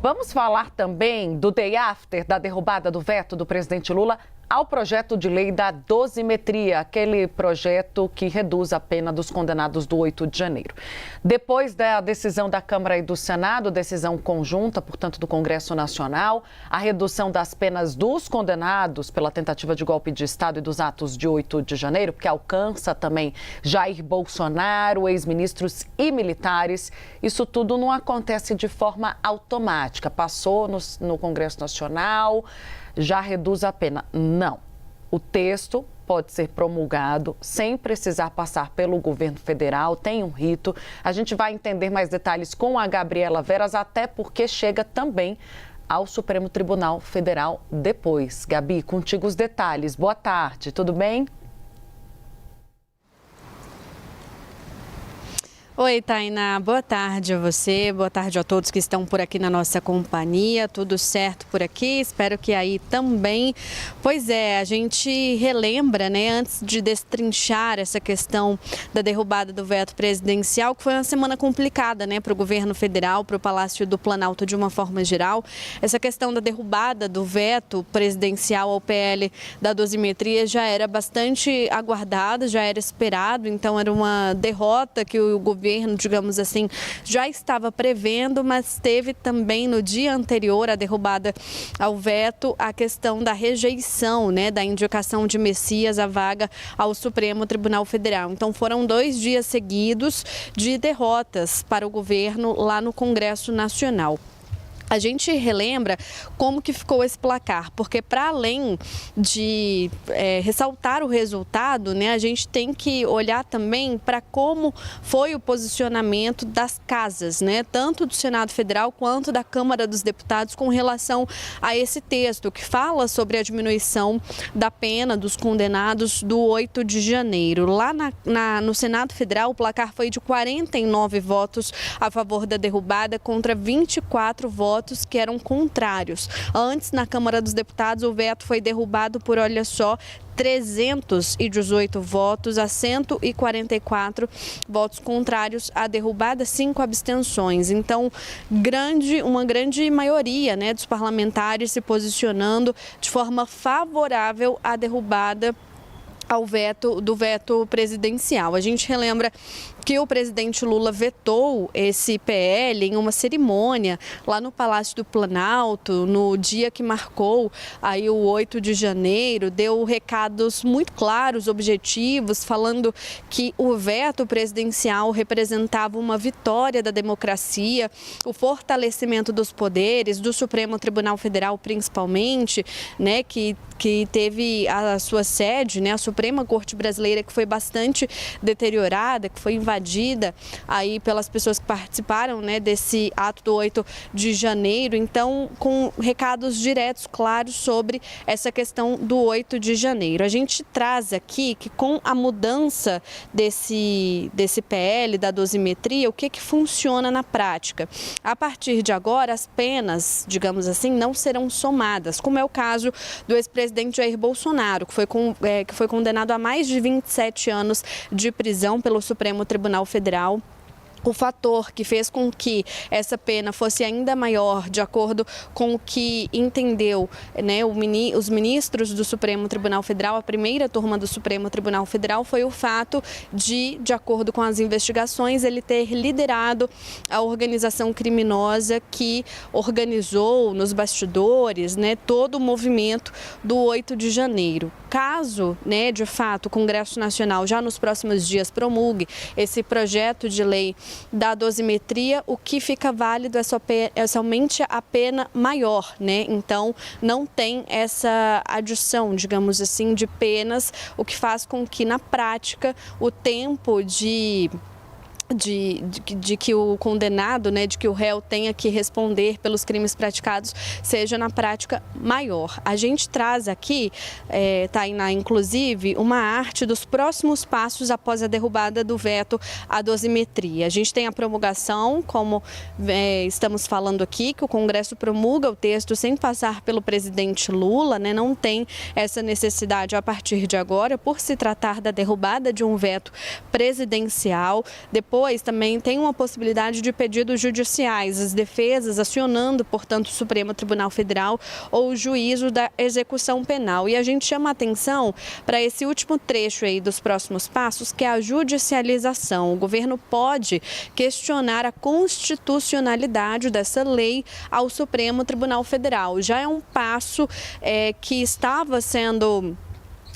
Vamos falar também do day after da derrubada do veto do presidente Lula ao projeto de lei da dosimetria, aquele projeto que reduz a pena dos condenados do 8 de janeiro. Depois da decisão da Câmara e do Senado, decisão conjunta, portanto, do Congresso Nacional, a redução das penas dos condenados pela tentativa de golpe de Estado e dos atos de 8 de janeiro, que alcança também Jair Bolsonaro, ex-ministros e militares, isso tudo não acontece de forma automática. Passou no Congresso Nacional, já reduz a pena. Não. O texto pode ser promulgado sem precisar passar pelo governo federal, tem um rito. A gente vai entender mais detalhes com a Gabriela Veras, até porque chega também ao Supremo Tribunal Federal depois. Gabi, contigo os detalhes. Boa tarde, tudo bem? Oi, Tainá, boa tarde a você, boa tarde a todos que estão por aqui na nossa companhia, tudo certo por aqui, espero que aí também. Pois é, a gente relembra, né, antes de destrinchar essa questão da derrubada do veto presidencial, que foi uma semana complicada, né, para o governo federal, para o Palácio do Planalto de uma forma geral. Essa questão da derrubada do veto presidencial ao PL da dosimetria já era bastante aguardada, já era esperado, então era uma derrota que o governo, digamos assim, já estava prevendo, mas teve também no dia anterior à derrubada ao veto a questão da rejeição, né, da indicação de Messias à vaga ao Supremo Tribunal Federal. Então foram 2 dias seguidos de derrotas para o governo lá no Congresso Nacional. A gente relembra como que ficou esse placar, porque para além de ressaltar o resultado, né, a gente tem que olhar também para como foi o posicionamento das casas, né, tanto do Senado Federal quanto da Câmara dos Deputados com relação a esse texto que fala sobre a diminuição da pena dos condenados do 8 de janeiro. Lá no Senado Federal, o placar foi de 49 votos a favor da derrubada contra 24 votos que eram contrários. Antes, na Câmara dos Deputados, o veto foi derrubado por, olha só, 318 votos a 144 votos contrários à derrubada, 5 abstenções. Então, uma grande maioria, né, dos parlamentares se posicionando de forma favorável à derrubada do veto presidencial. A gente relembra que o presidente Lula vetou esse PL em uma cerimônia lá no Palácio do Planalto, no dia que marcou aí o 8 de janeiro, deu recados muito claros, objetivos, falando que o veto presidencial representava uma vitória da democracia, o fortalecimento dos poderes, do Supremo Tribunal Federal principalmente, né, que teve a sua sede, né, a Suprema Corte Brasileira, que foi bastante deteriorada, que foi invadida aí pelas pessoas que participaram, né, desse ato do 8 de janeiro. Então, com recados diretos, claros, sobre essa questão do 8 de janeiro. A gente traz aqui que com a mudança desse PL, da dosimetria, o que funciona na prática? A partir de agora, as penas, digamos assim, não serão somadas, como é o caso do ex-presidente Jair Bolsonaro, que foi condenado a mais de 27 anos de prisão pelo Supremo Tribunal Federal. O fator que fez com que essa pena fosse ainda maior, de acordo com o que entendeu, né, os ministros do Supremo Tribunal Federal, a primeira turma do Supremo Tribunal Federal, foi o fato de acordo com as investigações, ele ter liderado a organização criminosa que organizou nos bastidores, né, todo o movimento do 8 de janeiro. Caso, né, de fato, o Congresso Nacional já nos próximos dias promulgue esse projeto de lei da dosimetria, o que fica válido é somente a pena maior, né? Então, não tem essa adição, digamos assim, de penas, o que faz com que, na prática, o tempo de que o condenado, né, de que o réu tenha que responder pelos crimes praticados, seja na prática maior. A gente traz aqui, Tainá, inclusive, uma arte dos próximos passos após a derrubada do veto à dosimetria. A gente tem a promulgação, como estamos falando aqui, que o Congresso promulga o texto sem passar pelo presidente Lula, né, não tem essa necessidade a partir de agora, por se tratar da derrubada de um veto presidencial. Depois depois também tem uma possibilidade de pedidos judiciais, as defesas acionando, portanto, o Supremo Tribunal Federal ou o juízo da execução penal. E a gente chama a atenção para esse último trecho aí dos próximos passos, que é a judicialização. O governo pode questionar a constitucionalidade dessa lei ao Supremo Tribunal Federal. Já é um passo que estava sendo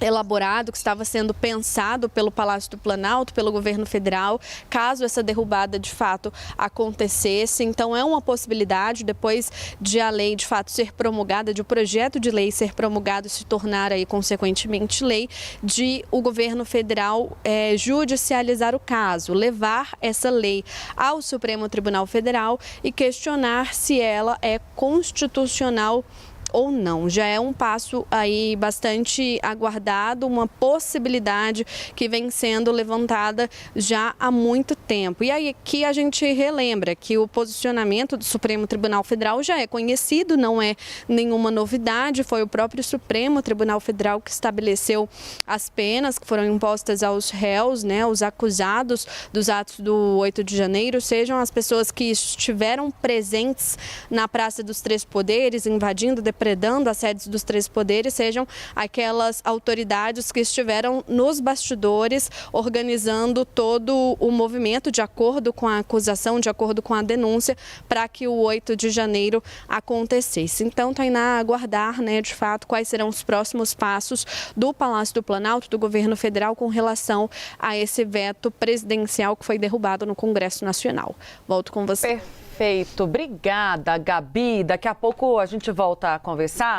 elaborado, que estava sendo pensado pelo Palácio do Planalto, pelo governo federal, caso essa derrubada de fato acontecesse. Então é uma possibilidade, depois de a lei de fato ser promulgada, de o projeto de lei ser promulgado e se tornar aí consequentemente lei, de o governo federal judicializar o caso, levar essa lei ao Supremo Tribunal Federal e questionar se ela é constitucional ou não. Já é um passo aí bastante aguardado, uma possibilidade que vem sendo levantada já há muito tempo. E aí aqui a gente relembra que o posicionamento do Supremo Tribunal Federal já é conhecido, não é nenhuma novidade, foi o próprio Supremo Tribunal Federal que estabeleceu as penas que foram impostas aos réus, né, os acusados dos atos do 8 de janeiro, sejam as pessoas que estiveram presentes na Praça dos Três Poderes, invadindo, depredando as sedes dos três poderes, sejam aquelas autoridades que estiveram nos bastidores organizando todo o movimento de acordo com a acusação, de acordo com a denúncia, para que o 8 de janeiro acontecesse. Então, Tainá, aguardar, né, de fato, quais serão os próximos passos do Palácio do Planalto, do governo federal, com relação a esse veto presidencial que foi derrubado no Congresso Nacional. Volto com você. Perfeito. Obrigada, Gabi. Daqui a pouco a gente volta a conversar.